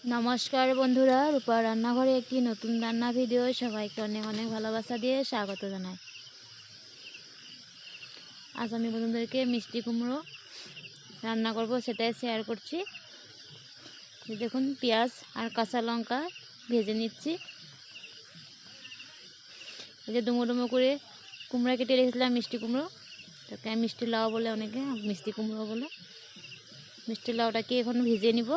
নমস্কার বন্ধুরা, রূপা রান্নাঘরে একটি নতুন রান্না ভিডিও সবাইকে অনেক অনেক ভালোবাসা দিয়ে স্বাগত জানাই। আজ আমি বন্ধুদেরকে মিষ্টি কুমড়ো রান্না করব, সেটাই শেয়ার করছি। দেখুন, পেঁয়াজ আর কাঁচা লঙ্কা ভেজে নিচ্ছি। এই যে ডুমো ডুমো করে কুমড়া কেটে রেখেছিলাম, মিষ্টি কুমড়ো, তাকে মিষ্টি লাউ বলে অনেকে, মিষ্টি কুমড়ো বলে। মিষ্টি লাউটাকে এখন ভেজে নিব।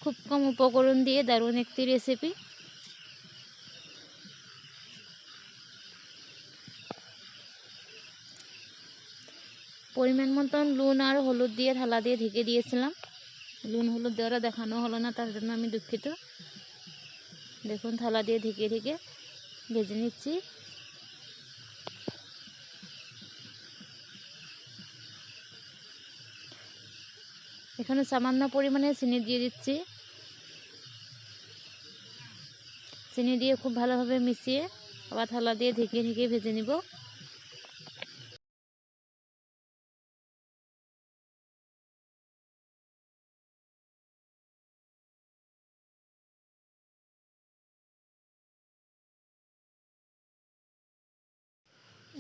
খুব কম উপকরণ দিয়ে দারুণ একটি রেসিপি। পরিমাণ মতন নুন আর হলুদ দিয়ে থালা দিয়ে ঢেকে দিয়েছিলাম। নুন হলুদ দেওয়াটা দেখানো হলো না, তার জন্য আমি দুঃখিত। দেখুন, থালা দিয়ে ঢেকে ঢেকে ভেজে নিচ্ছি। এখানে সামান্য পরিমাণে চিনি দিয়ে দিচ্ছি। চিনি দিয়ে খুব ভালোভাবে মিশিয়ে আবার থালা দিয়ে ঢেকে ঢেকে ভেজে নিব।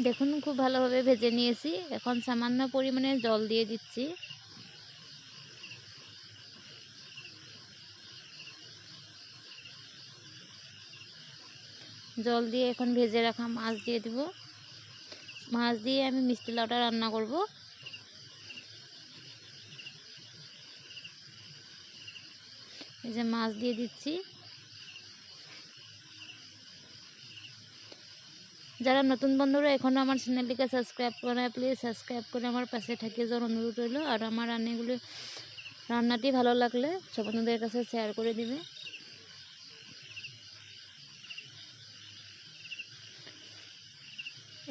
দেখুন, খুব ভালোভাবে ভেজে নিয়েছি। এখন সামান্য পরিমাণে জল দিয়ে দিচ্ছি। জল দিয়ে এখন ভেজে রাখা মাছ দিয়ে দিব। মাছ দিয়ে আমি মিষ্টি লাউটা রান্না করব। এই যে মাছ দিয়ে দিচ্ছি। যারা নতুন বন্ধুরা এখনও আমার চ্যানেলটিকে সাবস্ক্রাইব করে না, প্লিজ সাবস্ক্রাইব করে আমার পাশে থাকিয়ে যাওয়ার অনুরোধ রইল। আর আমার রান্নাটি ভালো লাগলে সব বন্ধুদের কাছে শেয়ার করে দিবে।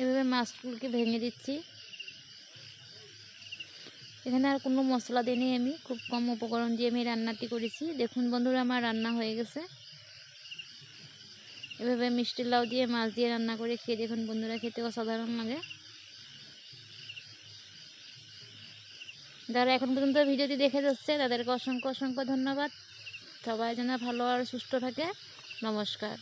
এভাবে মাছগুলোকে ভেঙে দিচ্ছি। এখানে আর কোনো মশলা দিইনি, আমি খুব কম উপকরণ দিয়ে আমি রান্নাটি করেছি। দেখুন বন্ধুরা, আমার রান্না হয়ে গেছে। এভাবে মিষ্টি লাউ দিয়ে মাছ দিয়ে রান্না করে খেয়ে দেখুন বন্ধুরা, খেতে অসাধারণ লাগে। যারা এখন পর্যন্ত ভিডিওটি দেখে যাচ্ছে তাদেরকে অসংখ্য অসংখ্য ধন্যবাদ। সবাই যেন ভালো আর সুস্থ থাকে। নমস্কার।